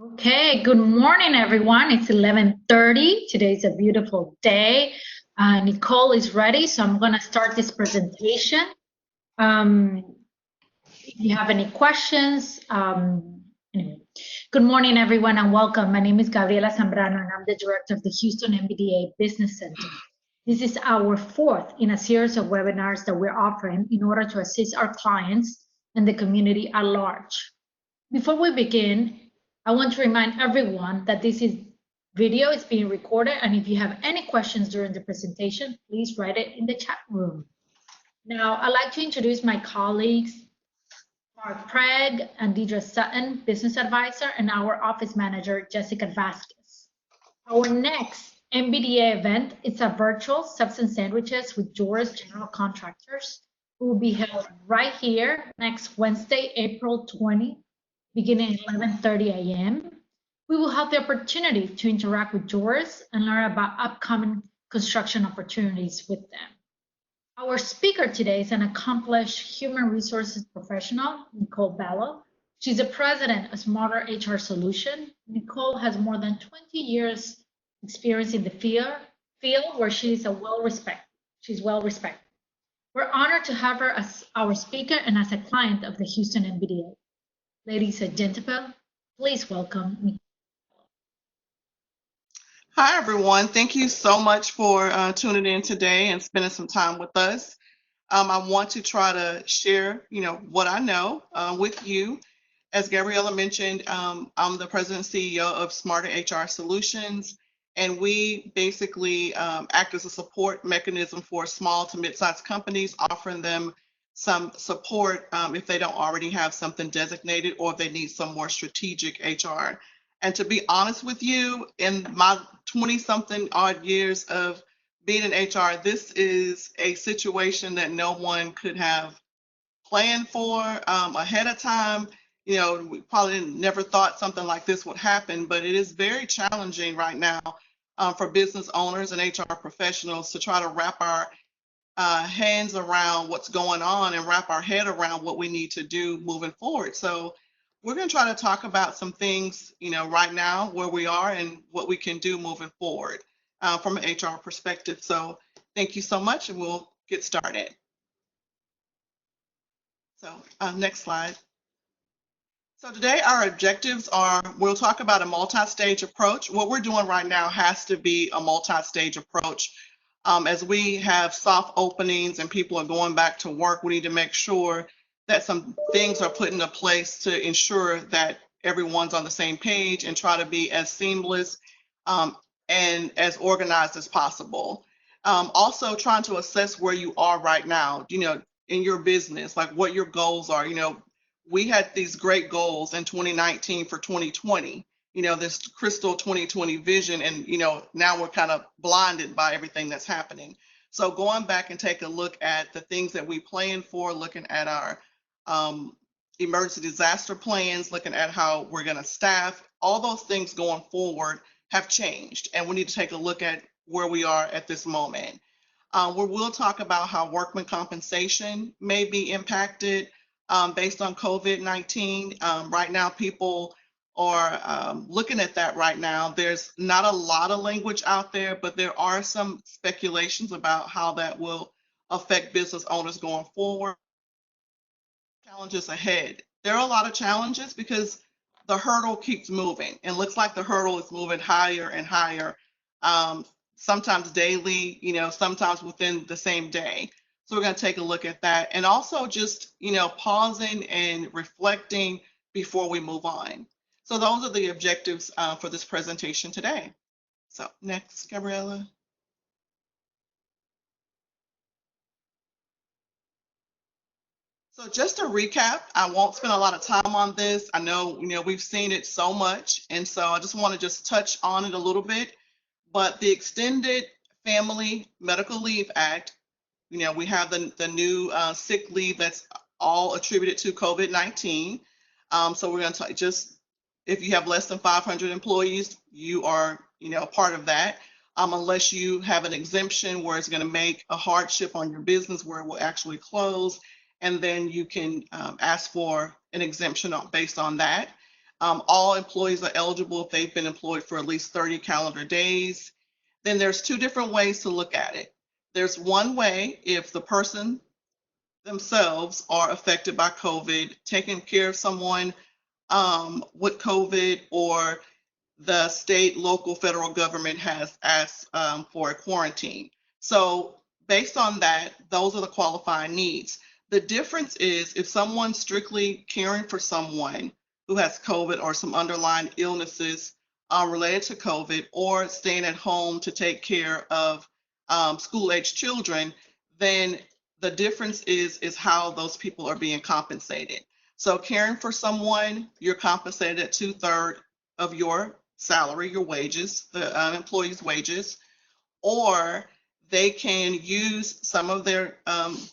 Okay, good morning, everyone. It's 11:30. Today's a beautiful day. Nicole is ready, so I'm going to start this presentation. If you have any questions, anyway. Good morning, everyone, and welcome. My name is Gabriela Zambrano, and I'm the director of the Houston MBDA Business Center. This is our fourth in a series of webinars that we're offering in order to assist our clients and the community at large. Before we begin, I want to remind everyone that this video is being recorded, and if you have any questions during the presentation, please write it in the chat room. Now, I'd like to introduce my colleagues, Mark Craig and Deidre Sutton, Business Advisor, and our Office Manager, Jessica Vasquez. Our next MBDA event is a virtual Substance Sandwiches with Juris General Contractors. It will be held right here next Wednesday, April 20, beginning at 11:30 a.m. We will have the opportunity to interact with jurors and learn about upcoming construction opportunities with them. Our speaker today is an accomplished human resources professional, Nicole Below. She's the president of Smarter HR Solution. Nicole has more than 20 years experience in the field where she's well respected. We're honored to have her as our speaker and as a client of the Houston MBDA. Ladies and gentlemen, please welcome me. Hi, everyone. Thank you so much for tuning in today and spending some time with us. I want to try to share, what I know with you. As Gabriela mentioned, I'm the president and CEO of Smarter HR Solutions, and we basically act as a support mechanism for small to mid-sized companies, offering them some support if they don't already have something designated or if they need some more strategic HR. And to be honest with you, in my 20-something odd years of being in HR, this is a situation that no one could have planned for ahead of time. We probably never thought something like this would happen, but it is very challenging right now for business owners and HR professionals to try to wrap our hands around what's going on and wrap our head around what we need to do moving forward. So we're going to try to talk about some things, right now where we are and what we can do moving forward from an HR perspective. So thank you so much, and we'll get started. So next slide. So today our objectives are, we'll talk about a multi-stage approach. What we're doing right now has to be a multi-stage approach. As we have soft openings and people are going back to work, we need to make sure that some things are put into place to ensure that everyone's on the same page and try to be as seamless and as organized as possible. Also trying to assess where you are right now, in your business, like what your goals are. We had these great goals in 2019 for 2020, this crystal 2020 vision, and now we're kind of blinded by everything that's happening. So going back and take a look at the things that we planned for, looking at our emergency disaster plans, looking at how we're going to staff, all those things going forward have changed, and we need to take a look at where we are at this moment. We will talk about how Workman Compensation may be impacted based on COVID-19. Right now, people are looking at that right now. There's not a lot of language out there, but there are some speculations about how that will affect business owners going forward. Challenges ahead. There are a lot of challenges because the hurdle keeps moving, and looks like the hurdle is moving higher and higher, sometimes daily, sometimes within the same day. So we're going to take a look at that, and also just, pausing and reflecting before we move on. So those are the objectives for this presentation today. So next, Gabriela. So just to recap, I won't spend a lot of time on this. I know, we've seen it so much, and so I just want to just touch on it a little bit. But the Extended Family Medical Leave Act, we have the new sick leave that's all attributed to COVID-19. So we're going to just, if you have less than 500 employees, you are, part of that. Unless you have an exemption where it's going to make a hardship on your business where it will actually close, and then you can ask for an exemption based on that. All employees are eligible if they've been employed for at least 30 calendar days. Then there's two different ways to look at it. There's one way if the person themselves are affected by COVID, taking care of someone with COVID, or the state, local, federal government has asked for a quarantine. So based on that, those are the qualifying needs. The difference is if someone's strictly caring for someone who has COVID or some underlying illnesses related to COVID, or staying at home to take care of school-age children, then the difference is how those people are being compensated. So caring for someone, you're compensated at 2/3 of your salary, your wages, the employee's wages, or they can use some of their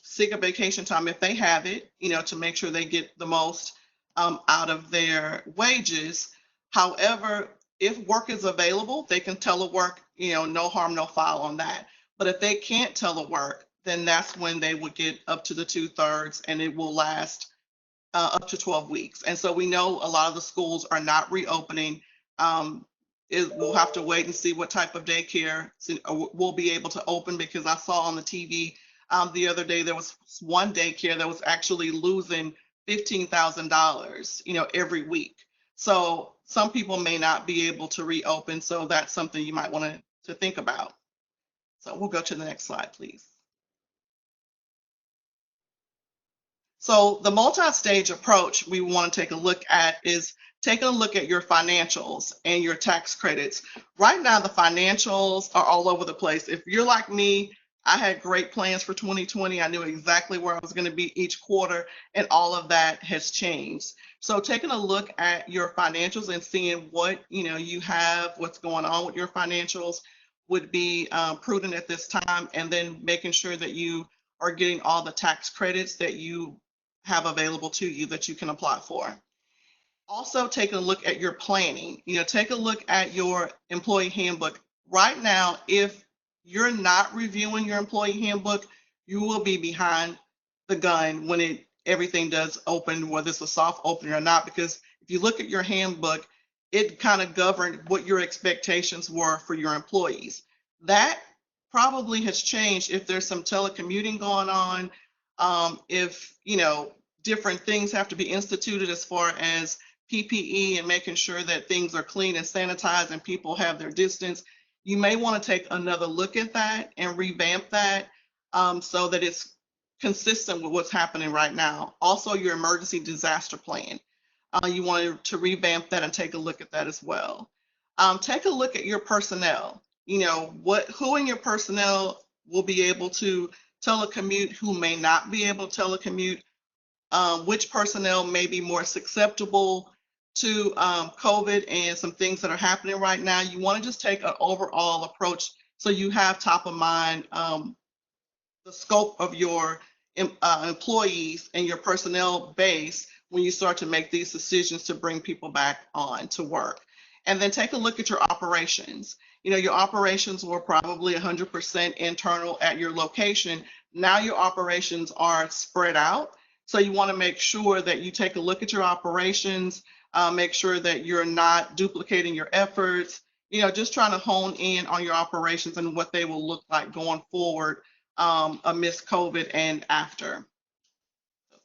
sick or vacation time if they have it, to make sure they get the most out of their wages. However, if work is available, they can telework, no harm, no foul on that. But if they can't telework, then that's when they would get up to the 2/3, and it will last up to 12 weeks. And so we know a lot of the schools are not reopening. We'll have to wait and see what type of daycare we'll be able to open, because I saw on the TV the other day there was one daycare that was actually losing $15,000, every week. So some people may not be able to reopen. So that's something you might want to think about. So we'll go to the next slide, please. So the multi-stage approach we want to take a look at is taking a look at your financials and your tax credits. Right now, the financials are all over the place. If you're like me, I had great plans for 2020. I knew exactly where I was going to be each quarter, and all of that has changed. So taking a look at your financials and seeing what you have, what's going on with your financials would be prudent at this time, and then making sure that you are getting all the tax credits that you have available to you that you can apply for. Also, taking a look at your planning. Take a look at your employee handbook. Right now, if you're not reviewing your employee handbook, you will be behind the gun when everything does open, whether it's a soft opening or not, because if you look at your handbook, it kind of governed what your expectations were for your employees. That probably has changed if there's some telecommuting going on, if different things have to be instituted as far as PPE and making sure that things are clean and sanitized and people have their distance. You may want to take another look at that and revamp that so that it's consistent with what's happening right now. Also, your emergency disaster plan. You want to revamp that and take a look at that as well. Take a look at your personnel. Who in your personnel will be able to telecommute, who may not be able to telecommute, which personnel may be more susceptible to COVID and some things that are happening right now. You want to just take an overall approach so you have top of mind the scope of your employees and your personnel base when you start to make these decisions to bring people back on to work. And then take a look at your operations. Your operations were probably 100% internal at your location. Now your operations are spread out. So you want to make sure that you take a look at your operations, make sure that you're not duplicating your efforts, just trying to hone in on your operations and what they will look like going forward amidst COVID and after.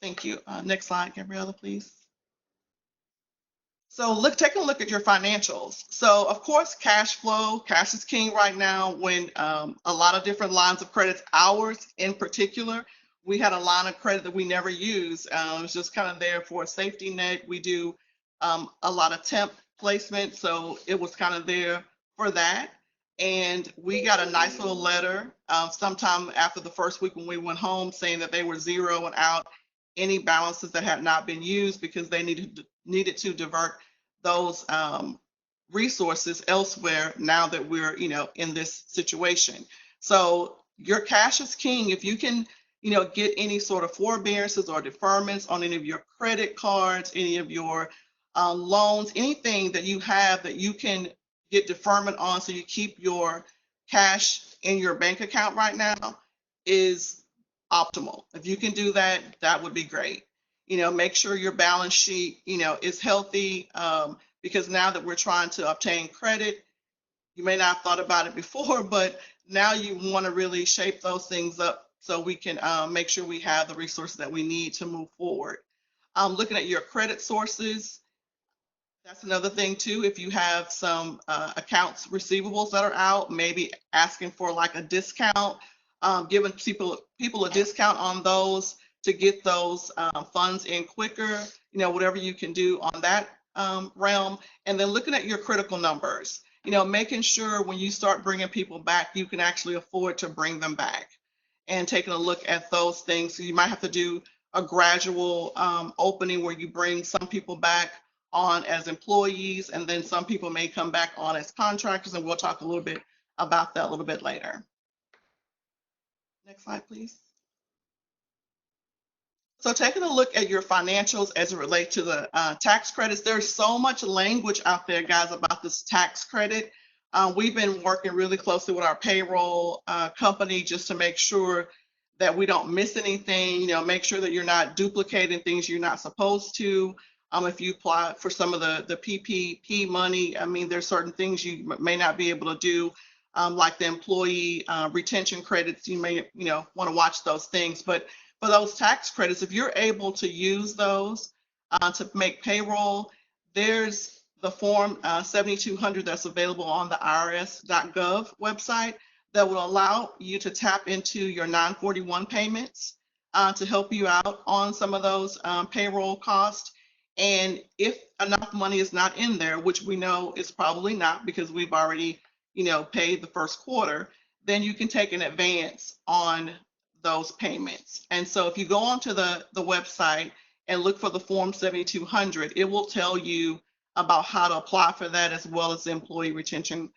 Thank you. Next slide, Gabriella, please. So taking a look at your financials. So of course, cash is king right now when a lot of different lines of credits, ours in particular, we had a line of credit that we never used. It was just kind of there for a safety net. We do a lot of temp placement, so it was kind of there for that. And we got a nice little letter sometime after the first week when we went home saying that they were zeroing out any balances that had not been used because they needed to divert those resources elsewhere now that we're in this situation. So your cash is king. If you can get any sort of forbearances or deferments on any of your credit cards, any of your loans, anything that you have that you can get deferment on so you keep your cash in your bank account right now is optimal. If you can do that, that would be great. Make sure your balance sheet, is healthy, because now that we're trying to obtain credit, you may not have thought about it before, but now you want to really shape those things up so we can make sure we have the resources that we need to move forward. Looking at your credit sources, that's another thing too. If you have some accounts receivables that are out, maybe asking for like a discount, giving people a discount on those to get those funds in quicker. Whatever you can do on that realm, and then looking at your critical numbers. Making sure when you start bringing people back, you can actually afford to bring them back, and taking a look at those things. So you might have to do a gradual opening where you bring some people back on as employees, and then some people may come back on as contractors, and we'll talk a little bit about that a little bit later. Next slide, please. So taking a look at your financials as it relates to the tax credits, there's so much language out there, guys, about this tax credit. We've been working really closely with our payroll company just to make sure that we don't miss anything, make sure that you're not duplicating things you're not supposed to. If you apply for some of the PPP money, there's certain things you may not be able to do, like the employee retention credits. You may, want to watch those things. But for those tax credits, if you're able to use those to make payroll, there's the form 7200 that's available on the irs.gov website that will allow you to tap into your 941 payments to help you out on some of those payroll costs. And if enough money is not in there, which we know is probably not because we've already, paid the first quarter, then you can take an advance on those payments. And so if you go onto the website and look for the Form 7200, it will tell you about how to apply for that, as well as employee retention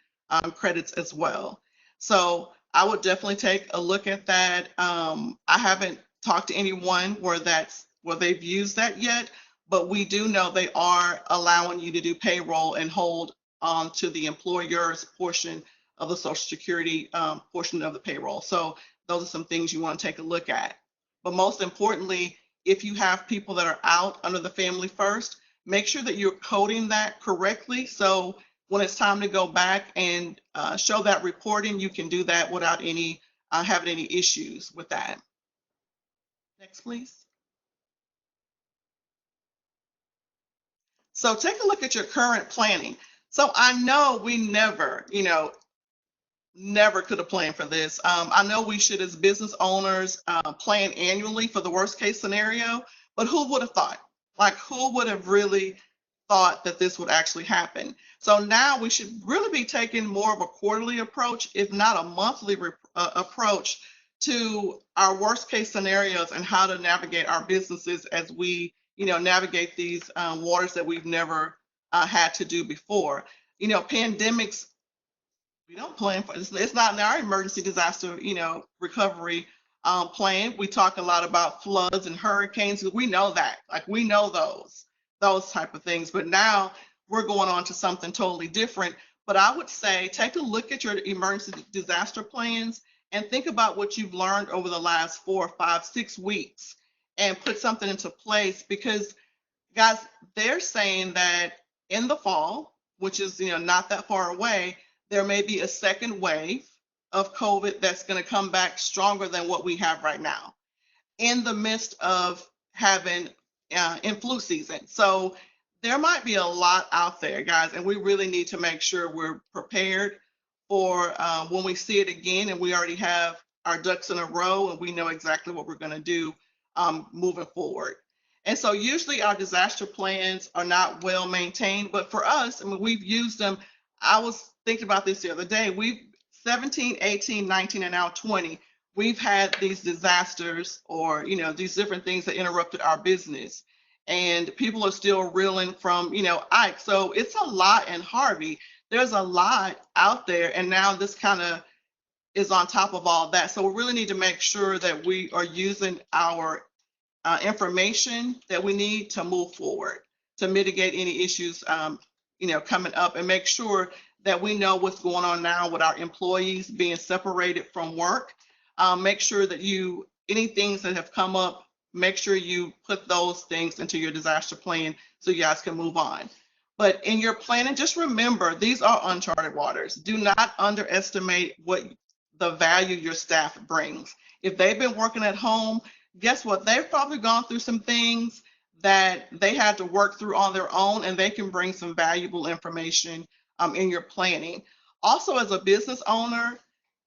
credits as well. So I would definitely take a look at that. I haven't talked to anyone where they've used that yet, but we do know they are allowing you to do payroll and hold on to the employer's portion of the Social Security portion of the payroll. So those are some things you want to take a look at. But most importantly, if you have people that are out under the Family First, make sure that you're coding that correctly. So when it's time to go back and show that reporting, you can do that without any having any issues with that. Next, please. So take a look at your current planning. So I know we never could have planned for this. I know we should, as business owners, plan annually for the worst case scenario, but who would have thought? Like, who would have really thought that this would actually happen? So now we should really be taking more of a quarterly approach, if not a monthly approach, to our worst case scenarios and how to navigate our businesses as we navigate these waters that we've never had to do before. Pandemics, we don't plan for. It's not in our emergency disaster recovery plan. We talk a lot about floods and hurricanes. We know that, like, we know those type of things. But now we're going on to something totally different. But I would say take a look at your emergency disaster plans and think about what you've learned over the last 4, 5, 6 weeks and put something into place, because guys, they're saying that in the fall, which is not that far away, there may be a second wave of COVID that's going to come back stronger than what we have right now in the midst of having in flu season. So there might be a lot out there, guys, and we really need to make sure we're prepared for when we see it again, and we already have our ducks in a row and we know exactly what we're going to do moving forward. And so usually our disaster plans are not well maintained, but for us, we've used them. I was thinking about this the other day. We've 17, 18, 19, and now 20. We've had these disasters or, these different things that interrupted our business, and people are still reeling from, Ike. So it's a lot, and Harvey, there's a lot out there. And now this kind of is on top of all that. So we really need to make sure that we are using our information that we need to move forward, to mitigate any issues, coming up, and make sure that we know what's going on now with our employees being separated from work. Make sure that any things that have come up, make sure you put those things into your disaster plan so you guys can move on. But in your planning, just remember, these are uncharted waters. Do not underestimate what the value your staff brings. If they've been working at home, guess what? They've probably gone through some things that they had to work through on their own, and they can bring some valuable information in your planning. Also, as a business owner,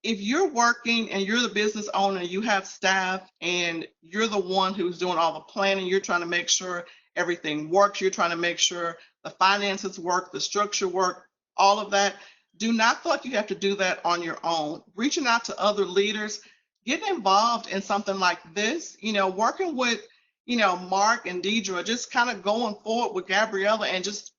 if you're working and you're the business owner, you have staff, and you're the one who's doing all the planning, you're trying to make sure everything works, you're trying to make sure the finances work, the structure work, all of that. Do not feel like you have to do that on your own. Reaching out to other leaders, getting involved in something like this, working with, Mark and Deidre, just kind of going forward with Gabriella and just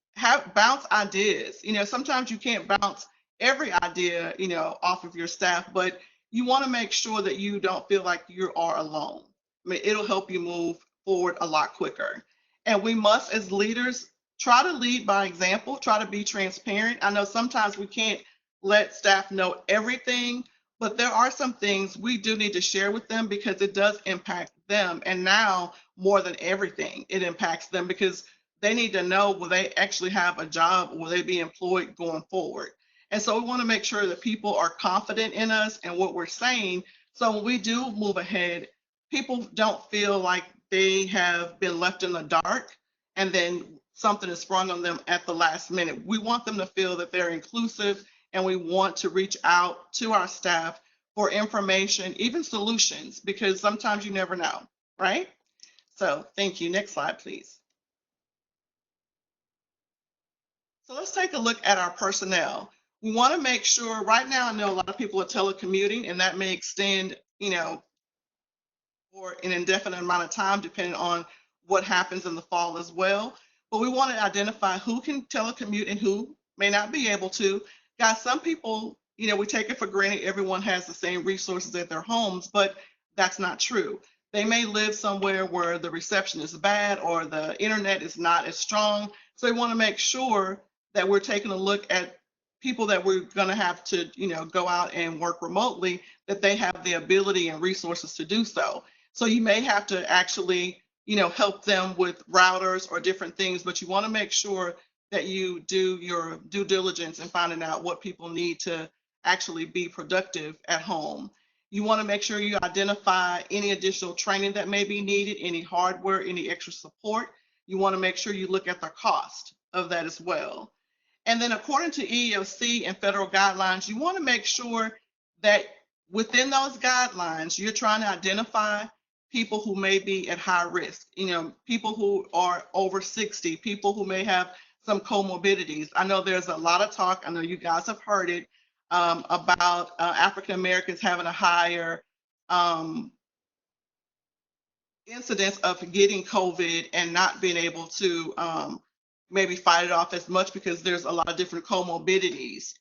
bounce ideas. Sometimes you can't bounce every idea, off of your staff, but you want to make sure that you don't feel like you are alone. I mean, it'll help you move forward a lot quicker. And we must, as leaders, try to lead by example, try to be transparent. I know sometimes we can't let staff know everything, but there are some things we do need to share with them because it does impact them. And now, more than everything, it impacts them because they need to know, will they actually have a job? Will they be employed going forward? And so we want to make sure that people are confident in us and what we're saying. So when we do move ahead, people don't feel like they have been left in the dark and then something is sprung on them at the last minute. We want them to feel that they're inclusive, and we want to reach out to our staff for information, even solutions, because sometimes you never know, right? So thank you. Next slide, please. So let's take a look at our personnel. We want to make sure, right now I know a lot of people are telecommuting, and that may extend, for an indefinite amount of time, depending on what happens in the fall as well. But we want to identify who can telecommute and who may not be able to. Guys, some people, we take it for granted everyone has the same resources at their homes, but that's not true. They may live somewhere where the reception is bad or the internet is not as strong. So we want to make sure that we're taking a look at people that we're going to have to, go out and work remotely, that they have the ability and resources to do so. So you may have to actually, help them with routers or different things, but you want to make sure that you do your due diligence in finding out what people need to actually be productive at home. You want to make sure you identify any additional training that may be needed, any hardware, any extra support. You want to make sure you look at the cost of that as well. And then according to EEOC and federal guidelines, you want to make sure that within those guidelines, you're trying to identify people who may be at high risk, people who are over 60, people who may have some comorbidities. I know there's a lot of talk, I know you guys have heard it, about African Americans having a higher incidence of getting COVID and not being able to maybe fight it off as much because there's a lot of different comorbidities.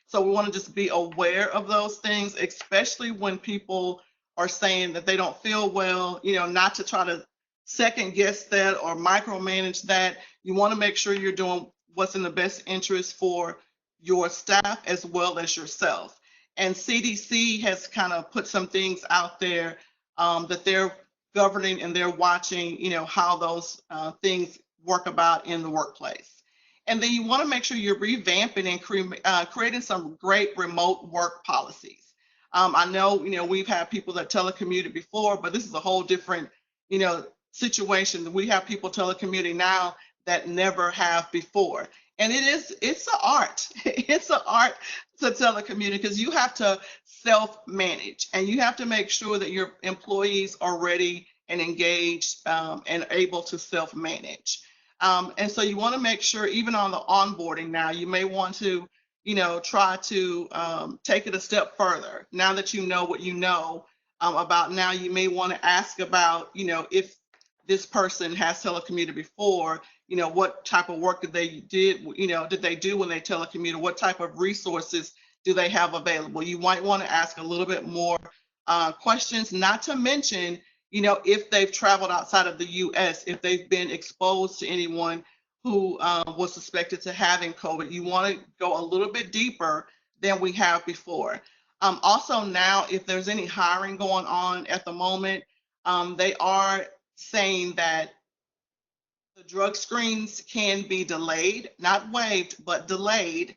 So we want to just be aware of those things, especially when people are saying that they don't feel well, not to try to second guess that or micromanage that. You want to make sure you're doing what's in the best interest for your staff as well as yourself. And CDC has kind of put some things out there that they're governing, and they're watching, how those things work about in the workplace. And then you want to make sure you're revamping and creating some great remote work policies. I know, we've had people that telecommuted before, but this is a whole different, situation. We have people telecommuting now that never have before. And it's an art. It's an art to telecommuting because you have to self-manage, and you have to make sure that your employees are ready and engaged and able to self-manage. And so you want to make sure, even on the onboarding now, you may want to, try to take it a step further. Now that you know what you know about now, you may want to ask about, if this person has telecommuted before, what type of work did they do when they telecommuted? What type of resources do they have available? You might want to ask a little bit more questions, not to mention, if they've traveled outside of the U.S., if they've been exposed to anyone who was suspected to having COVID. You want to go a little bit deeper than we have before. Also now, if there's any hiring going on at the moment, They are saying that the drug screens can be delayed, not waived, but delayed,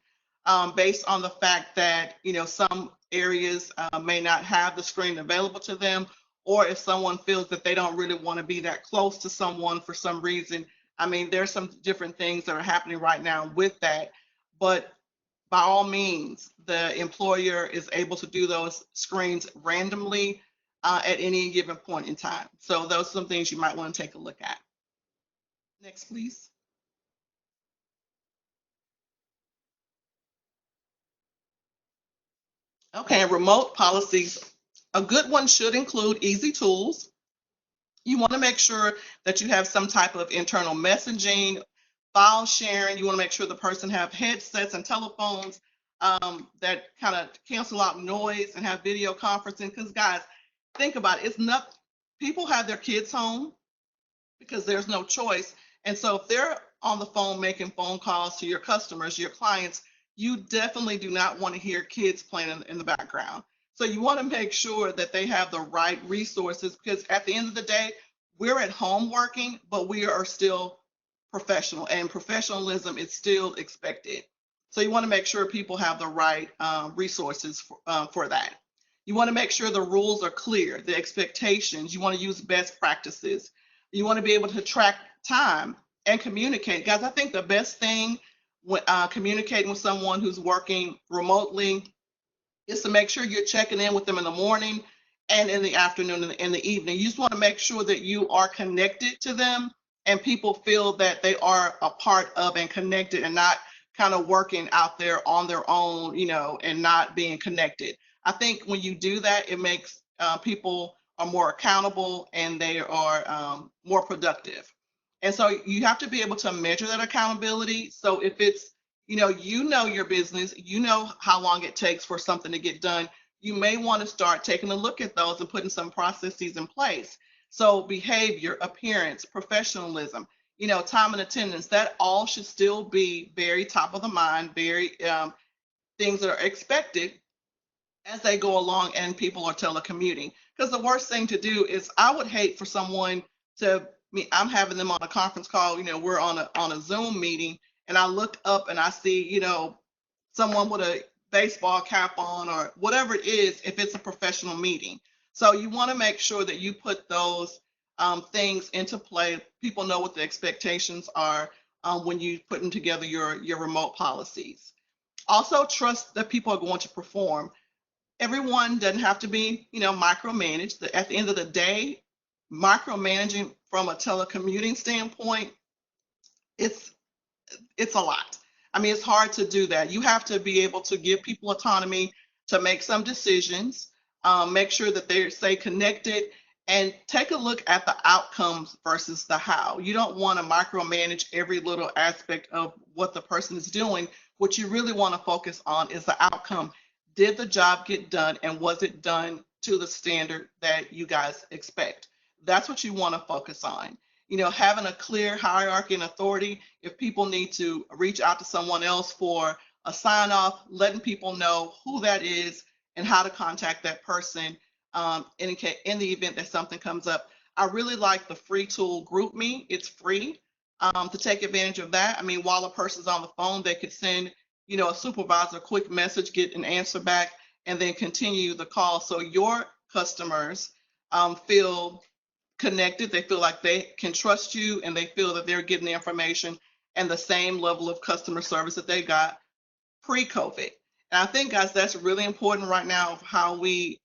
based on the fact that, some areas may not have the screen available to them, or if someone feels that they don't really want to be that close to someone for some reason. I mean, there's some different things that are happening right now with that, but by all means, the employer is able to do those screens randomly at any given point in time. So those are some things you might want to take a look at. Next, please. Okay, remote policies. A good one should include easy tools. You want to make sure that you have some type of internal messaging, file sharing. You want to make sure the person have headsets and telephones that kind of cancel out noise and have video conferencing. Because guys, think about it. It's not, people have their kids home because there's no choice. And so if they're on the phone making phone calls to your customers, your clients, you definitely do not want to hear kids playing in the background. So you want to make sure that they have the right resources, because at the end of the day, we're at home working, but we are still professional, and professionalism is still expected. So you want to make sure people have the right resources for that. You want to make sure the rules are clear, the expectations. You want to use best practices. You want to be able to track time and communicate. Guys, I think the best thing when communicating with someone who's working remotely is to make sure you're checking in with them in the morning and in the afternoon and in the evening. You just want to make sure that you are connected to them and people feel that they are a part of and connected, and not kind of working out there on their own, and not being connected. I think when you do that, it makes people are more accountable and they are more productive. And so you have to be able to measure that accountability. So if it's, you know your business, you know how long it takes for something to get done, you may want to start taking a look at those and putting some processes in place. So behavior, appearance, professionalism, time and attendance, that all should still be very top of the mind, very things that are expected as they go along and people are telecommuting. Because the worst thing to do is, I would hate for someone to, I'm having them on a conference call, we're on a Zoom meeting, and I look up and I see, someone with a baseball cap on or whatever it is, if it's a professional meeting. So you want to make sure that you put those things into play. People know what the expectations are when you putting together your remote policies. Also, trust that people are going to perform. Everyone doesn't have to be, micromanaged. At the end of the day, micromanaging from a telecommuting standpoint, it's a lot. I mean, it's hard to do that. You have to be able to give people autonomy to make some decisions, make sure that they stay connected, and take a look at the outcomes versus the how. You don't want to micromanage every little aspect of what the person is doing. What you really want to focus on is the outcome. Did the job get done, and was it done to the standard that you guys expect? That's what you want to focus on. Having a clear hierarchy and authority. If people need to reach out to someone else for a sign off, letting people know who that is and how to contact that person in the event that something comes up. I really like the free tool GroupMe. It's free to take advantage of that. I mean, while a person's on the phone, they could send a supervisor a quick message, get an answer back, and then continue the call. So your customers feel connected, they feel like they can trust you, and they feel that they're getting the information and the same level of customer service that they got pre-COVID. And I think, guys, that's really important right now of how we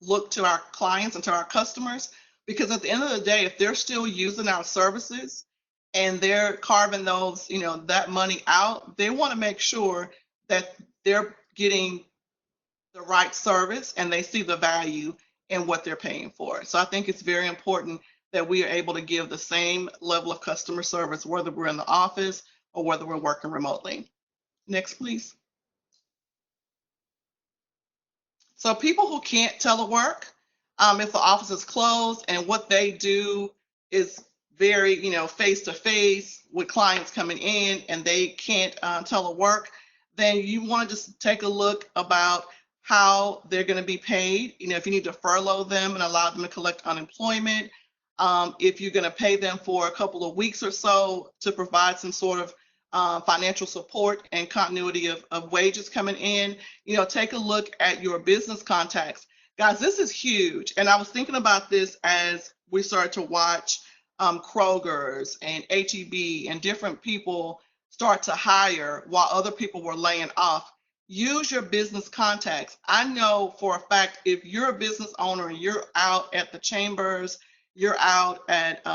look to our clients and to our customers, because at the end of the day, if they're still using our services and they're carving those, that money out, they want to make sure that they're getting the right service and they see the value in what they're paying for. So I think it's very important that we are able to give the same level of customer service, whether we're in the office or whether we're working remotely. Next, please. So people who can't telework, if the office is closed and what they do is very, face-to-face with clients coming in, and they can't telework, then you want to just take a look about how they're going to be paid. If you need to furlough them and allow them to collect unemployment, if you're going to pay them for a couple of weeks or so to provide some sort of financial support and continuity of wages coming in, take a look at your business contacts. Guys, this is huge. And I was thinking about this as we started to watch Kroger's and HEB and different people start to hire while other people were laying off. Use your business contacts. I know for a fact, if you're a business owner and you're out at the chambers, you're out at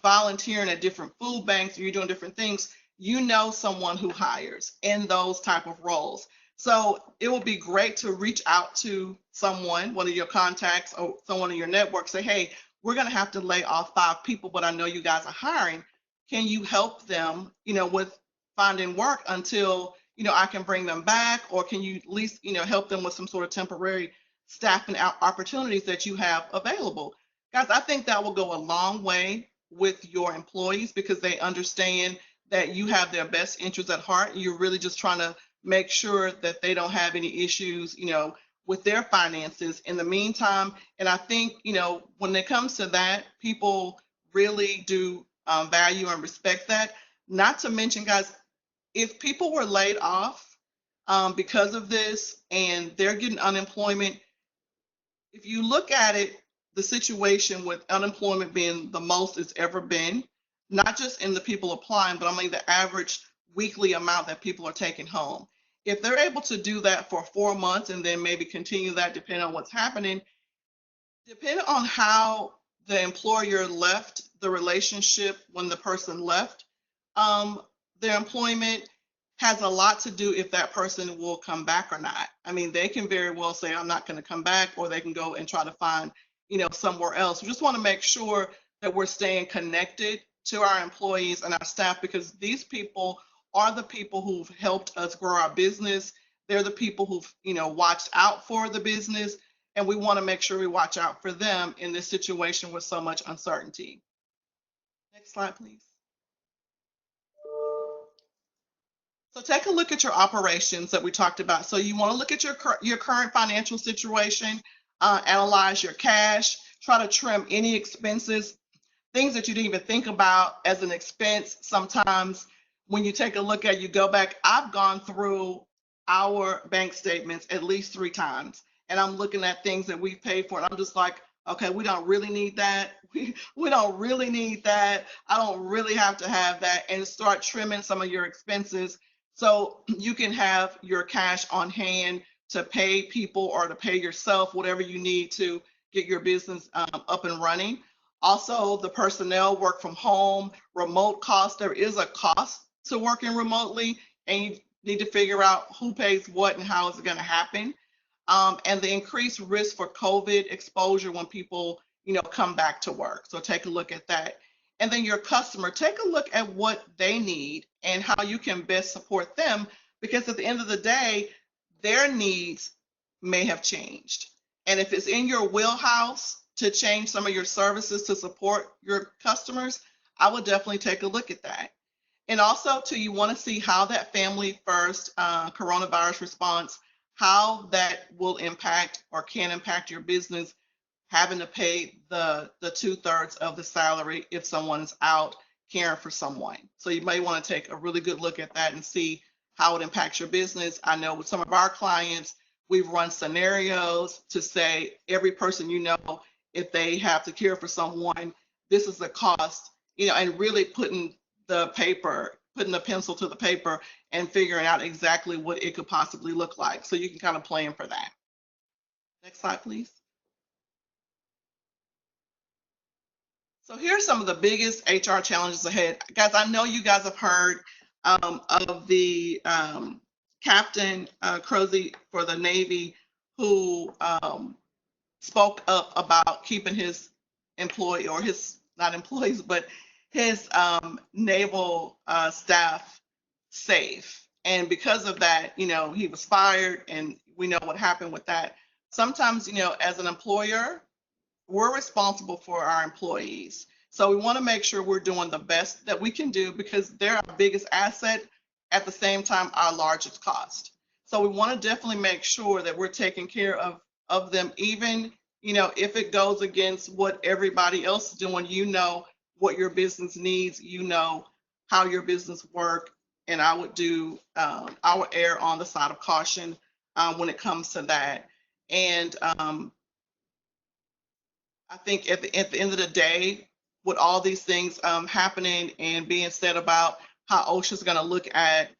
volunteering at different food banks, or you're doing different things, you know someone who hires in those type of roles. So it would be great to reach out to someone, one of your contacts or someone in your network, say, hey, we're going to have to lay off 5 people, but I know you guys are hiring. Can you help them, with finding work until, I can bring them back? Or can you at least, help them with some sort of temporary staffing opportunities that you have available? Guys, I think that will go a long way with your employees because they understand that you have their best interests at heart. And you're really just trying to make sure that they don't have any issues, with their finances in the meantime. And I think, when it comes to that, people really do value and respect that. Not to mention, guys, if people were laid off because of this and they're getting unemployment, if you look at it, the situation with unemployment being the most it's ever been, not just in the people applying, but I mean the average weekly amount that people are taking home. If they're able to do that for 4 months and then maybe continue that depending on what's happening, depending on how the employer left the relationship when the person left, their employment has a lot to do if that person will come back or not. I mean, they can very well say, I'm not going to come back, or they can go and try to find, somewhere else. We just want to make sure that we're staying connected to our employees and our staff, because these people are the people who've helped us grow our business. They're the people who've, watched out for the business, and we want to make sure we watch out for them in this situation with so much uncertainty. Next slide, please. So take a look at your operations that we talked about. So you want to look at your current financial situation, analyze your cash, try to trim any expenses, things that you didn't even think about as an expense. Sometimes when you take a look at, you go back, I've gone through our bank statements at least 3 times, and I'm looking at things that we've paid for, and I'm just like, okay, we don't really need that. We don't really need that. I don't really have to have that, and start trimming some of your expenses so you can have your cash on hand to pay people or to pay yourself, whatever you need to get your business up and running. Also, the personnel, work from home, remote costs. There is a cost to working remotely, and you need to figure out who pays what and how is it going to happen. And the increased risk for COVID exposure when people, come back to work. So take a look at that. And then your customer, take a look at what they need and how you can best support them, because at the end of the day, their needs may have changed. And if it's in your wheelhouse to change some of your services to support your customers, I would definitely take a look at that. And also, too, you want to see how that family first coronavirus response, how that will impact or can impact your business, having to pay the 2/3 of the salary if someone's out caring for someone. So you may want to take a really good look at that and see how it impacts your business. I know with some of our clients, we've run scenarios to say every person if they have to care for someone, this is the cost, and really putting the pencil to the paper and figuring out exactly what it could possibly look like. So you can kind of plan for that. Next slide, please. So here's some of the biggest HR challenges ahead. Guys, I know you guys have heard of the Captain Crozy for the Navy who spoke up about keeping his employee, or his, not employees, but his naval staff safe. And because of that, he was fired, and we know what happened with that. Sometimes, as an employer, we're responsible for our employees. So we want to make sure we're doing the best that we can do, because they're our biggest asset, at the same time, our largest cost. So we want to definitely make sure that we're taking care of them, even, if it goes against what everybody else is doing, what your business needs, how your business work. And I would err on the side of caution when it comes to that. And I think at the end of the day, with all these things happening and being said about how OSHA is going to look at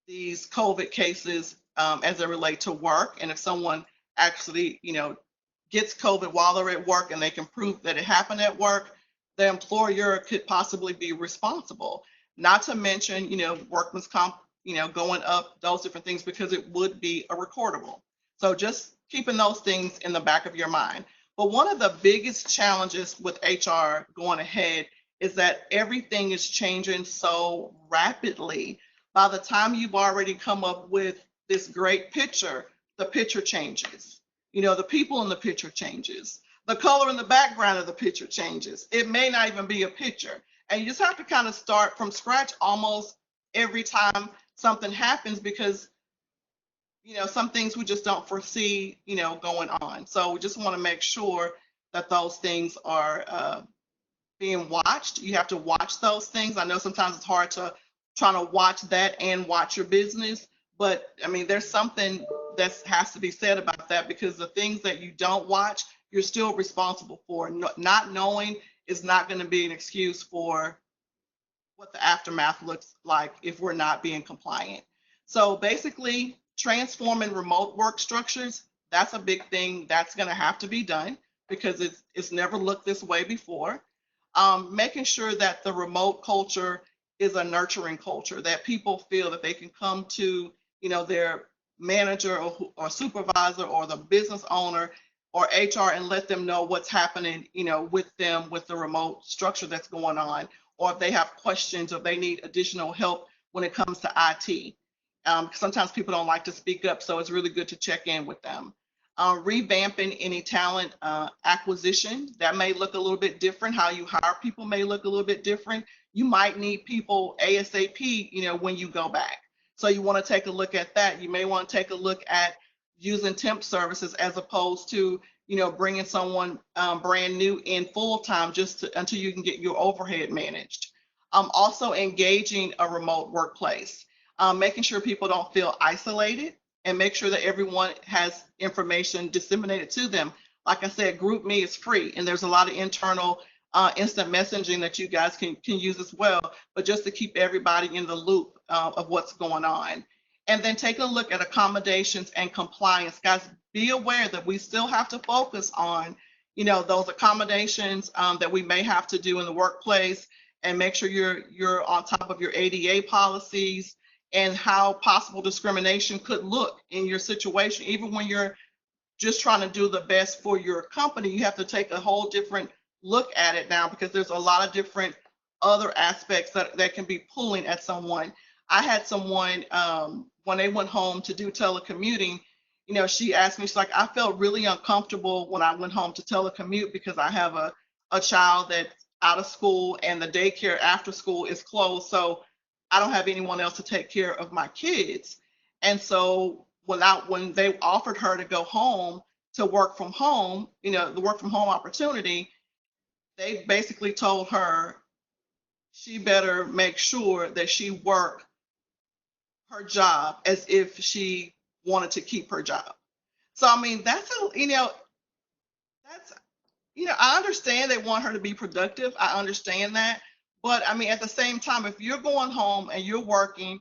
these COVID cases as they relate to work, and if someone actually, gets COVID while they're at work and they can prove that it happened at work, the employer could possibly be responsible. Not to mention, workman's comp, going up, those different things, because it would be a recordable. So just keeping those things in the back of your mind. But one of the biggest challenges with HR going ahead is that everything is changing so rapidly. By the time you've already come up with this great picture, the picture changes. The people in the picture changes. The color in the background of the picture changes. It may not even be a picture. And you just have to kind of start from scratch almost every time something happens, because some things we just don't foresee, going on. So we just want to make sure that those things are being watched. You have to watch those things. I know sometimes it's hard to try to watch that and watch your business, but I mean, there's something that has to be said about that, because the things that you don't watch, you're still responsible for. Not knowing is not going to be an excuse for what the aftermath looks like if we're not being compliant. So basically, transforming remote work structures, that's a big thing that's going to have to be done, because it's never looked this way before. Making sure that the remote culture is a nurturing culture, that people feel that they can come to, their manager or supervisor or the business owner or HR and let them know what's happening, with them, with the remote structure that's going on, or if they have questions or they need additional help when it comes to IT. Sometimes people don't like to speak up, so it's really good to check in with them. Revamping any talent acquisition, that may look a little bit different. How you hire people may look a little bit different. You might need people ASAP, when you go back. So you want to take a look at that. You may want to take a look at using temp services as opposed to, bringing someone brand new in full time until you can get your overhead managed. Also engaging a remote workplace, making sure people don't feel isolated, and make sure that everyone has information disseminated to them. Like I said, GroupMe is free, and there's a lot of internal instant messaging that you guys can use as well, but just to keep everybody in the loop of what's going on. And then take a look at accommodations and compliance. Guys, be aware that we still have to focus on, those accommodations that we may have to do in the workplace, and make sure you're on top of your ADA policies and how possible discrimination could look in your situation. Even when you're just trying to do the best for your company, you have to take a whole different look at it now, because there's a lot of different other aspects that can be pulling at someone. I had someone, when they went home to do telecommuting, she asked me, she's like, I felt really uncomfortable when I went home to telecommute, because I have a child that's out of school and the daycare after school is closed. So I don't have anyone else to take care of my kids. And so when they offered her to go home to work from home, the work from home opportunity, they basically told her she better make sure that she worked her job as if she wanted to keep her job. So, I mean, I understand they want her to be productive. I understand that. But I mean, at the same time, if you're going home and you're working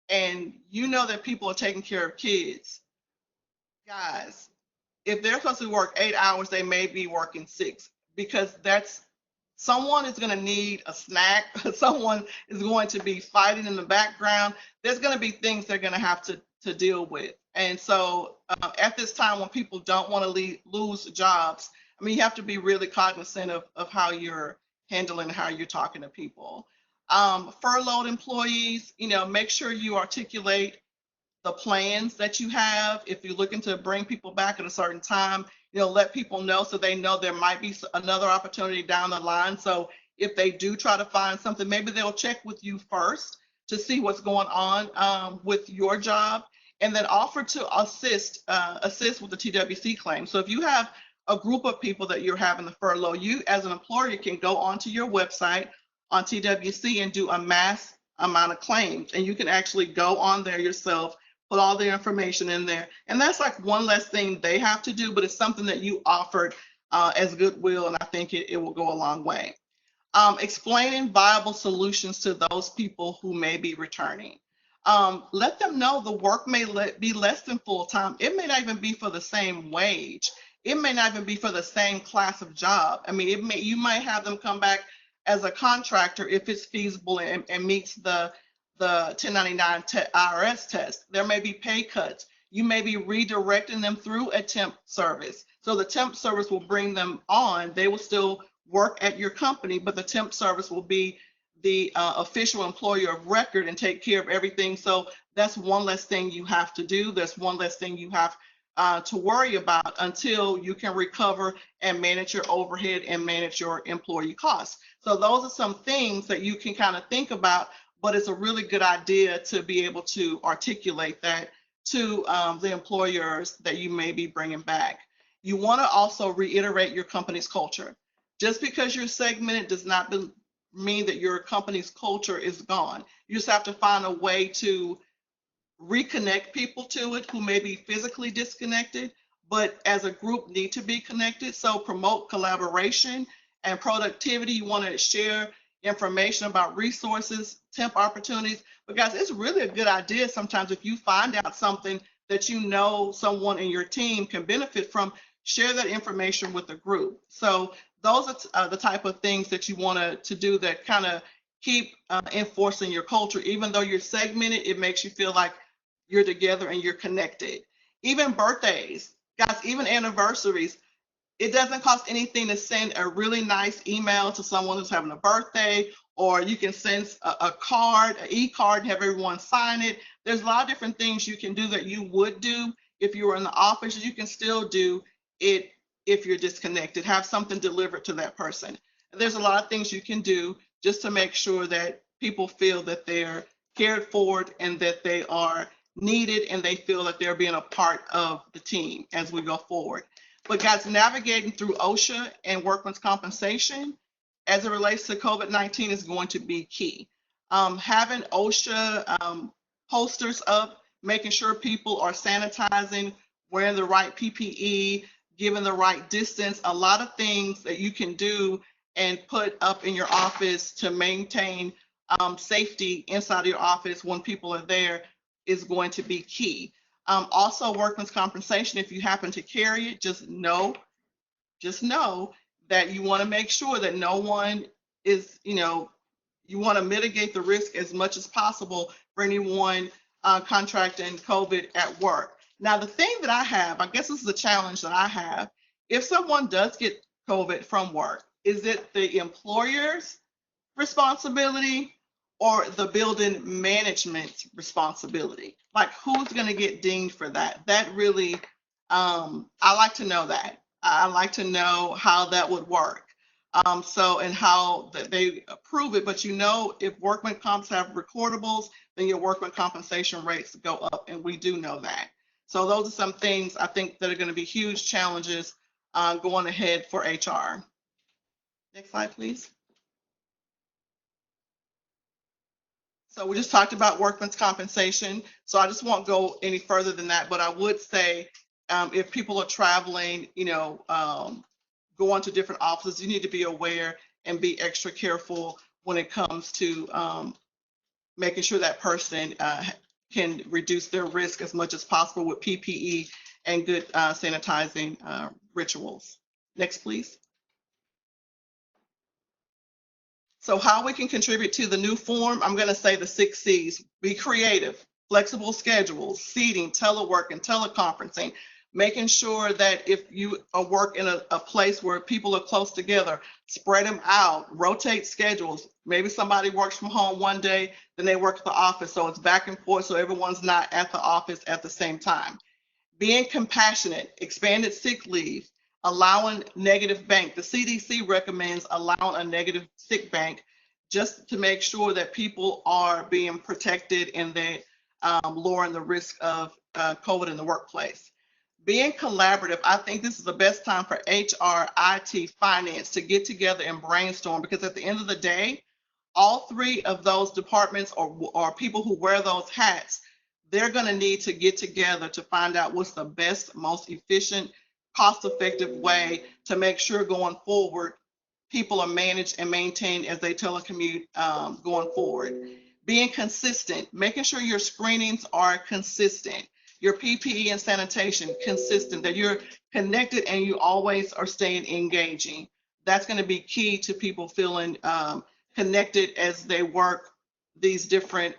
and you know that people are taking care of kids, guys, if they're supposed to work 8 hours, they may be working 6, because someone is going to need a snack. Someone is going to be fighting in the background. There's going to be things they're going to have to deal with. And so at this time, when people don't want to lose jobs, I mean, you have to be really cognizant of how you're handling, how you're talking to people. Furloughed employees, make sure you articulate the plans that you have. If you're looking to bring people back at a certain time, let people know so they know there might be another opportunity down the line. So if they do try to find something, maybe they'll check with you first to see what's going on with your job. and then offer to assist with the TWC claim. So if you have a group of people that you're having the furlough, you as an employer can go onto your website on TWC and do a mass amount of claims, and you can actually go on there yourself, put all the information in there, and that's like one less thing they have to do, but it's something that you offered as goodwill, and I think it will go a long way. Explaining viable solutions to those people who may be returning. Let them know the work may be less than full time. It may not even be for the same wage. It may not even be for the same class of job. I mean, you might have them come back as a contractor if it's feasible and meets the 1099 IRS test. There may be pay cuts. You may be redirecting them through a temp service. So the temp service will bring them on. They will still work at your company, but the temp service will be the official employer of record and take care of everything. So that's one less thing you have to do. There's one less thing you have to worry about until you can recover and manage your overhead and manage your employee costs. So those are some things that you can kind of think about, but it's a really good idea to be able to articulate that to the employers that you may be bringing back. You want to also reiterate your company's culture. Just because you're segmented does not mean that your company's culture is gone. You just have to find a way to reconnect people to it who may be physically disconnected, but as a group need to be connected. So promote collaboration and productivity. You want to share information about resources, temp opportunities. But guys, it's really a good idea sometimes if you find out something that you know someone in your team can benefit from, share that information with the group. So those are the type of things that you want to do that kind of keep enforcing your culture. Even though you're segmented, it makes you feel like you're together and you're connected. Even birthdays, guys, even anniversaries, it doesn't cost anything to send a really nice email to someone who's having a birthday, or you can send a card, an e-card, and have everyone sign it. There's a lot of different things you can do that you would do if you were in the office. You can still do it if you're disconnected. Have something delivered to that person. There's a lot of things you can do just to make sure that people feel that they're cared for and that they are needed and they feel that they're being a part of the team as we go forward. But guys, navigating through OSHA and workman's compensation as it relates to COVID-19 is going to be key. Having OSHA posters up, making sure people are sanitizing, wearing the right PPE, giving the right distance, a lot of things that you can do and put up in your office to maintain safety inside of your office when people are there is going to be key. Also, workman's compensation, if you happen to carry it, just know that you want to make sure that no one is, you want to mitigate the risk as much as possible for anyone contracting COVID at work. Now, the thing that I guess this is a challenge that I have, if someone does get COVID from work, is it the employer's responsibility or the building management's responsibility? Like, who's going to get dinged for that? That really, I like to know that. I like to know how that would work. And how they approve it. But if workman comps have recordables, then your workman compensation rates go up, and we do know that. So those are some things I think that are going to be huge challenges going ahead for HR. Next slide, please. So we just talked about workman's compensation. So I just won't go any further than that, but I would say if people are traveling, going to different offices, you need to be aware and be extra careful when it comes to making sure that person can reduce their risk as much as possible with PPE and good sanitizing rituals. Next, please. So how we can contribute to the new form, I'm going to say the 6 C's. Be creative, flexible schedules, seating, telework, and teleconferencing. Making sure that if you work in a place where people are close together, spread them out, rotate schedules. Maybe somebody works from home one day, then they work at the office, so it's back and forth, so everyone's not at the office at the same time. Being compassionate, expanded sick leave, allowing negative bank. The CDC recommends allowing a negative sick bank just to make sure that people are being protected and that lowering the risk of COVID in the workplace. Being collaborative, I think this is the best time for HR, IT, finance to get together and brainstorm, because at the end of the day, all three of those departments or people who wear those hats, they're going to need to get together to find out what's the best, most efficient, cost-effective way to make sure going forward, people are managed and maintained as they telecommute going forward. Being consistent, making sure your screenings are consistent, your PPE and sanitation consistent, that you're connected and you always are staying engaging. That's going to be key to people feeling connected as they work these different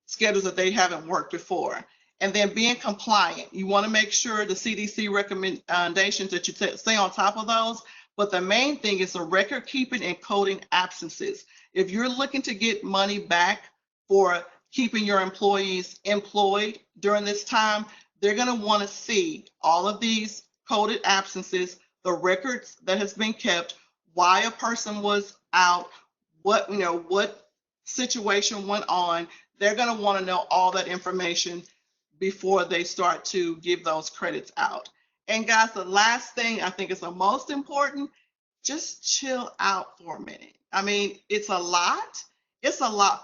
schedules that they haven't worked before. And then being compliant. You want to make sure the CDC recommendations that you stay on top of those. But the main thing is the record keeping and coding absences. If you're looking to get money back for keeping your employees employed during this time, they're going to want to see all of these coded absences, the records that has been kept, why a person was out, what situation went on. They're going to want to know all that information before they start to give those credits out. And guys, the last thing I think is the most important, just chill out for a minute. I mean, it's a lot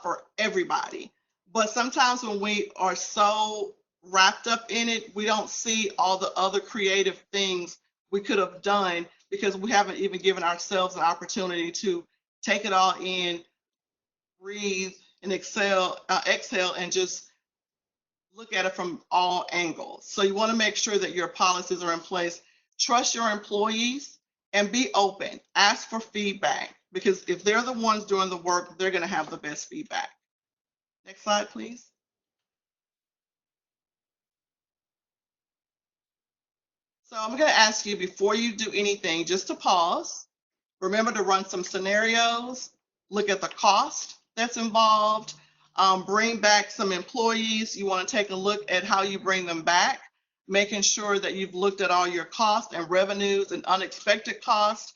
for everybody. But sometimes when we are so wrapped up in it, we don't see all the other creative things we could have done because we haven't even given ourselves an opportunity to take it all in, breathe, and exhale, and just look at it from all angles. So you want to make sure that your policies are in place. Trust your employees and be open. Ask for feedback, because if they're the ones doing the work, they're going to have the best feedback. Next slide, please. So I'm going to ask you, before you do anything, just to pause. Remember to run some scenarios, look at the cost that's involved, bring back some employees. You want to take a look at how you bring them back, making sure that you've looked at all your costs and revenues and unexpected costs,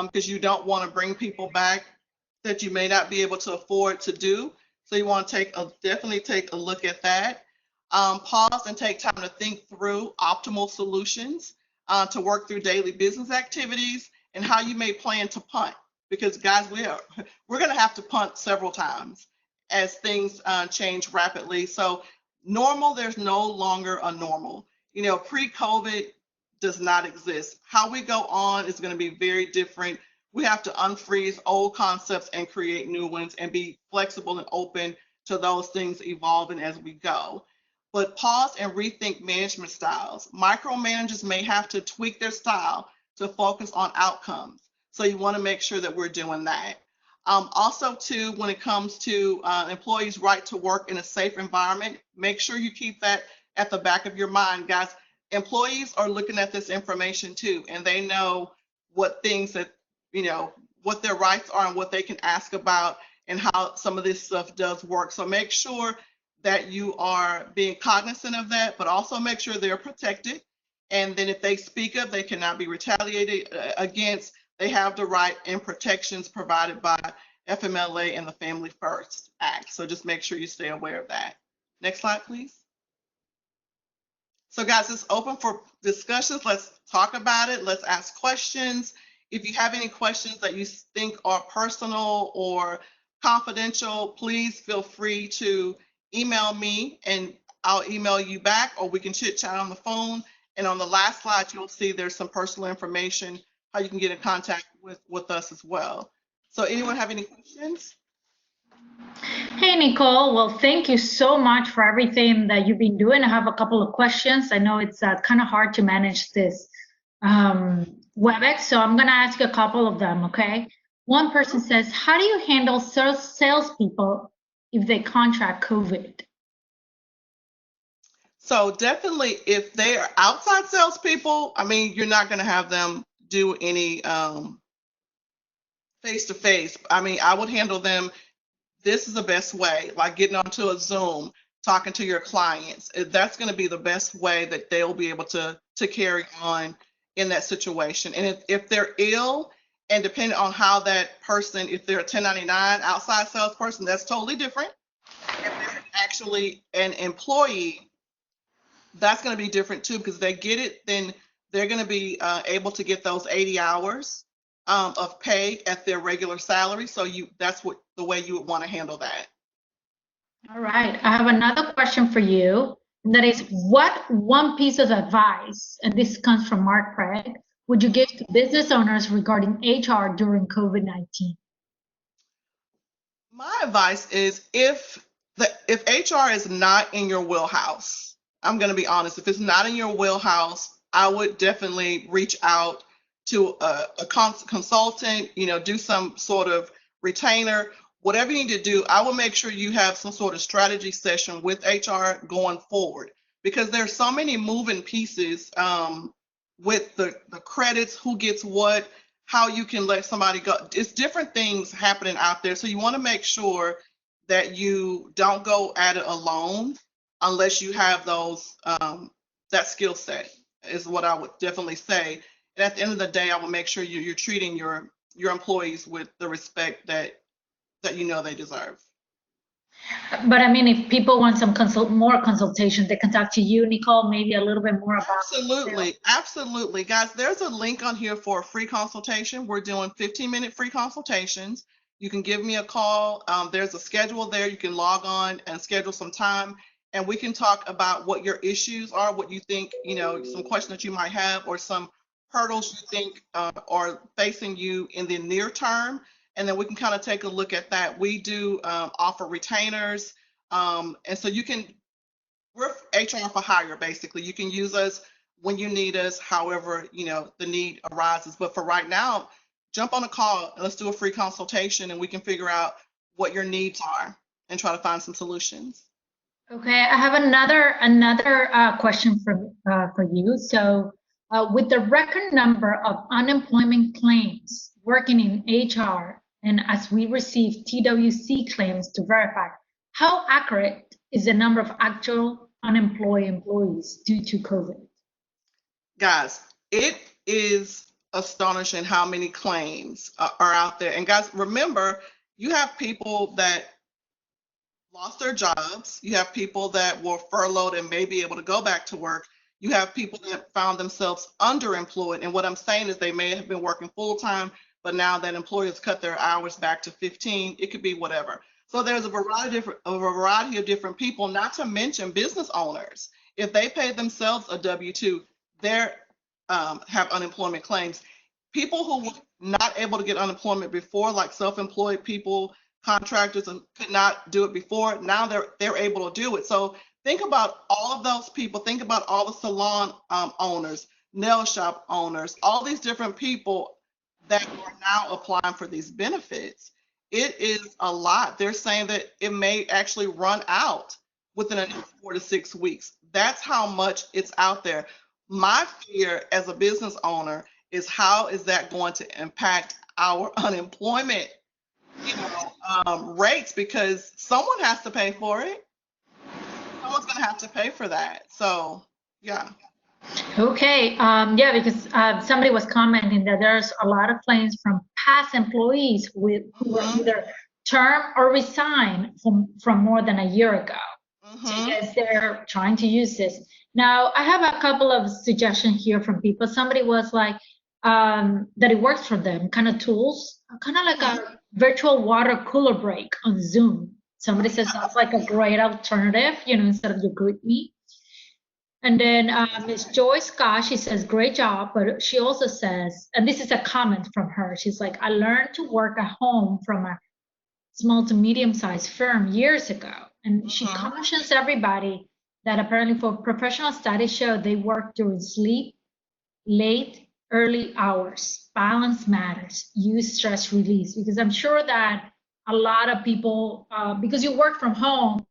because you don't want to bring people back that you may not be able to afford to do. So you want to definitely take a look at that. Pause and take time to think through optimal solutions to work through daily business activities and how you may plan to punt. Because guys, we're going to have to punt several times as things change rapidly. So normal, there's no longer a normal. Pre-COVID does not exist. How we go on is going to be very different. We have to unfreeze old concepts and create new ones and be flexible and open to those things evolving as we go. But pause and rethink management styles. Micromanagers may have to tweak their style to focus on outcomes. So you want to make sure that we're doing that. Also, too, when it comes to employees' right to work in a safe environment, make sure you keep that at the back of your mind. Guys, employees are looking at this information too, and they know what things that, what their rights are and what they can ask about and how some of this stuff does work. So make sure that you are being cognizant of that, but also make sure they're protected. And then if they speak up, they cannot be retaliated against. They have the right and protections provided by FMLA and the Family First Act. So just make sure you stay aware of that. Next slide, please. So guys, it's open for discussions. Let's talk about it. Let's ask questions. If you have any questions that you think are personal or confidential, please feel free to email me and I'll email you back, or we can chit chat on the phone. And on the last slide, you'll see there's some personal information, how you can get in contact with us as well. So anyone have any questions? Hey, Nicole. Well, thank you so much for everything that you've been doing. I have a couple of questions. I know it's kind of hard to manage this WebEx, so I'm going to ask you a couple of them, okay? One person says, how do you handle salespeople if they contract COVID? So definitely, if they are outside salespeople, I mean, you're not going to have them do any face-to-face. I mean, I would handle them. This is the best way, like getting onto a Zoom, talking to your clients. That's going to be the best way that they'll be able to carry on in that situation. And if they're ill, and depending on how that person, if they're a 1099 outside salesperson, that's totally different. If they're actually an employee, that's going to be different too, because if they get it, then they're going to be able to get those 80 hours of pay at their regular salary. So that's the way you would want to handle that. All right. I have another question for you. And that is, what one piece of advice, and this comes from Mark Craig, would you give to business owners regarding HR during COVID-19? My advice is if HR is not in your wheelhouse, I'm going to be honest, if it's not in your wheelhouse, I would definitely reach out to a consultant, do some sort of retainer, whatever you need to do. I will make sure you have some sort of strategy session with HR going forward, because there's so many moving pieces with the credits, who gets what, how you can let somebody go. It's different things happening out there. So you want to make sure that you don't go at it alone unless you have those, that skill set is what I would definitely say. And at the end of the day, I will make sure you're treating your employees with the respect that they deserve. But I mean, if people want some more consultation, they can talk to you, Nicole, maybe a little bit more about. Absolutely. Guys, there's a link on here for a free consultation. We're doing 15-minute free consultations. You can give me a call. There's a schedule there. You can log on and schedule some time, and we can talk about what your issues are, what you think, some questions that you might have, or some hurdles you think are facing you in the near term. And then we can kind of take a look at that. We do offer retainers. And so we're HR for hire, basically. You can use us when you need us, however, the need arises. But for right now, jump on a call and let's do a free consultation, and we can figure out what your needs are and try to find some solutions. Okay, I have another question for you. So with the record number of unemployment claims working in HR, and as we receive TWC claims to verify, how accurate is the number of actual unemployed employees due to COVID? Guys, it is astonishing how many claims are out there. And guys, remember, you have people that lost their jobs. You have people that were furloughed and may be able to go back to work. You have people that found themselves underemployed. And what I'm saying is they may have been working full time, but now that employers cut their hours back to 15, it could be whatever. So there's a variety of different people, not to mention business owners. If they pay themselves a W-2, they have unemployment claims. People who were not able to get unemployment before, like self-employed people, contractors, and could not do it before, now they're able to do it. So think about all of those people. Think about all the salon owners, nail shop owners, all these different people that are now applying for these benefits. It is a lot. They're saying that it may actually run out within the next 4 to 6 weeks. That's how much it's out there. My fear as a business owner is, how is that going to impact our unemployment rates? Because someone has to pay for it. Someone's going to have to pay for that. So, yeah. Okay, yeah, because somebody was commenting that there's a lot of claims from past employees who were either term or resign from more than a year ago. So I guess they're trying to use this. Now, I have a couple of suggestions here from people. Somebody was like, that it works for them, kind of tools, kind of like a virtual water cooler break on Zoom. Somebody says that's like a great alternative, instead of your GroupMe. And then Ms. Joyce Scott, she says, great job. But she also says, and this is a comment from her, she's like, I learned to work at home from a small to medium-sized firm years ago. And she cautions everybody that apparently for professional studies show they work during sleep, late, early hours. Balance matters. Use stress release. Because I'm sure that a lot of people, because you work from home,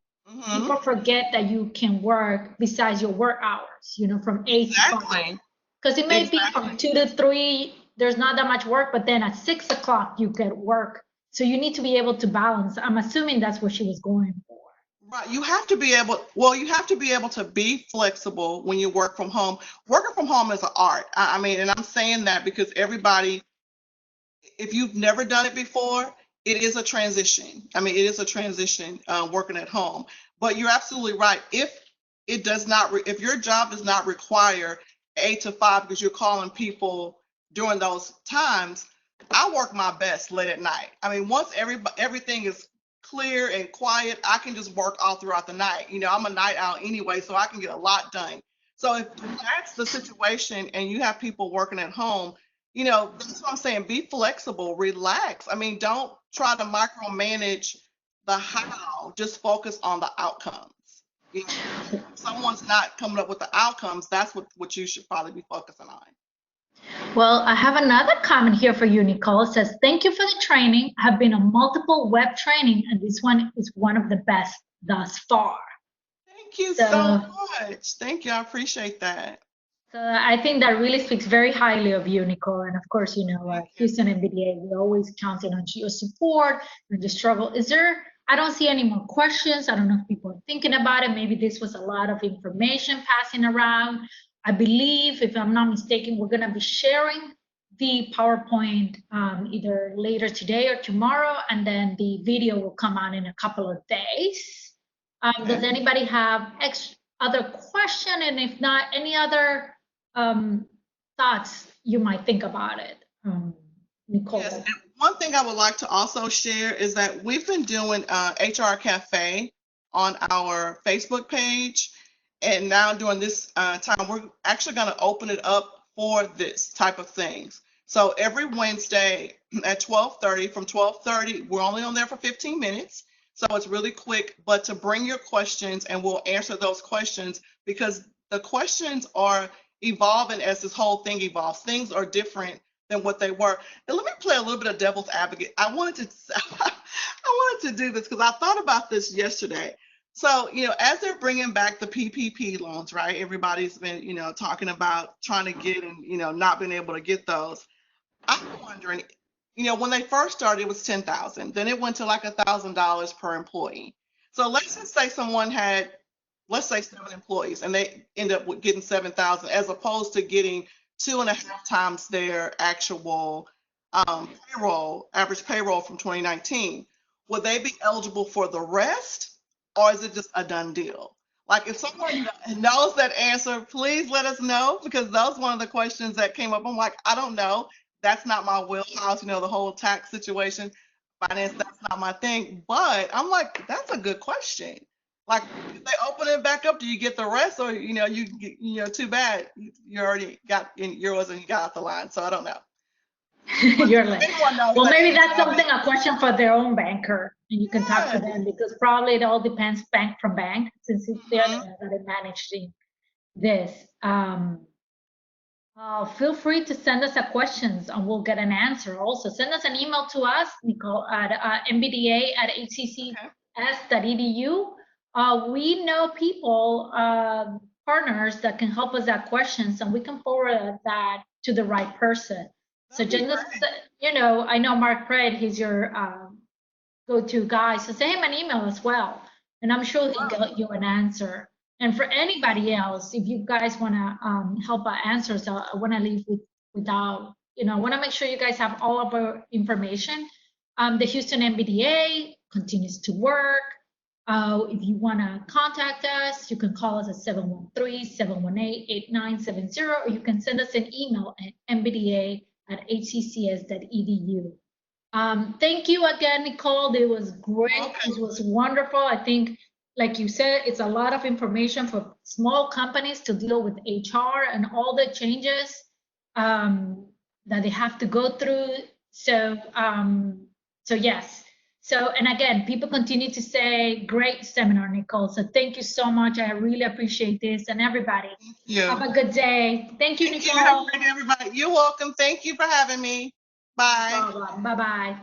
people forget that you can work besides your work hours, from 8 to 5. Because it may be from 2 to 3, there's not that much work, but then at 6 o'clock you get work. So you need to be able to balance. I'm assuming that's what she was going for. Right. You have to be able to be flexible when you work from home. Working from home is an art. I mean, and I'm saying that because everybody, if you've never done it before, it is a transition. I mean, it is a transition working at home. But you're absolutely right. If it does not, if your job does not require 8 to 5 because you're calling people during those times, I work my best late at night. I mean, once everything is clear and quiet, I can just work all throughout the night. You know, I'm a night owl anyway, so I can get a lot done. So if that's the situation and you have people working at home, you know, that's what I'm saying. Be flexible, relax. I mean, don't try to micromanage the how, just focus on the outcomes. You know, if someone's not coming up with the outcomes, that's what you should probably be focusing on. Well, I have another comment here for you, Nicole. It says, thank you for the training. I have been on multiple web training, and this one is one of the best thus far. Thank you so much. Thank you. I appreciate that. So I think that really speaks very highly of you, Nicole. And of course, you know, Houston MBDA, we're always counting on your support and the struggle. Is there, I don't see any more questions. I don't know if people are thinking about it. Maybe this was a lot of information passing around. I believe, if I'm not mistaken, we're going to be sharing the PowerPoint either later today or tomorrow, and then the video will come out in a couple of days. Does anybody have other question? And if not, any other thoughts you might think about it, Nicole? Yes, and one thing I would like to also share is that we've been doing HR Cafe on our Facebook page. And now during this time, we're actually going to open it up for this type of things. So every Wednesday at 12:30, from 12:30, we're only on there for 15 minutes. So it's really quick, but to bring your questions and we'll answer those questions because the questions are evolving as this whole thing evolves. Things are different than what they were. And let me play a little bit of devil's advocate. I wanted to do this because I thought about this yesterday. So, you know, as they're bringing back the PPP loans, right? Everybody's been, you know, talking about trying to get and, you know, not being able to get those. I'm wondering, you know, when they first started, it was $10,000. Then it went to like $1,000 per employee. So let's just say someone had, let's say 7 employees, and they end up with getting 7,000, as opposed to getting 2.5 times their actual average payroll from 2019. Would they be eligible for the rest? Or is it just a done deal? Like if someone knows that answer, please let us know because that was one of the questions that came up. I'm like, I don't know. That's not my wheelhouse, you know, the whole tax situation, finance, that's not my thing. But I'm like, that's a good question. Like if they open it back up, do you get the rest or, you know, too bad. You already got in yours and you got off the line. So I don't know. You're like, well, maybe that's something, a question for their own banker, and you can talk to them because probably it all depends bank from bank since it's they're managing this. Feel free to send us a questions and we'll get an answer. Also, send us an email to us, Nicole, at mbda@hccs.edu. We know people, partners that can help us ask questions, and we can forward that to the right person. So just, you know, I know Mark Pratt, he's your go-to guy. So send him an email as well. And I'm sure he'll get you an answer. And for anybody else, if you guys want to help our answers, I want to leave without, you know, I want to make sure you guys have all of our information. The Houston MBDA continues to work. If you want to contact us, you can call us at 713-718-8970, or you can send us an email at mbda@hccs.edu. Thank you again, Nicole. It was great. It was wonderful. I think, like you said, it's a lot of information for small companies to deal with HR and all the changes that they have to go through. So, so yes. So, and again, people continue to say, great seminar, Nicole. So thank you so much. I really appreciate this. And everybody, have a good day. Thank you, Nicole. Thank you, everybody. You're welcome. Thank you for having me. Bye. Bye-bye.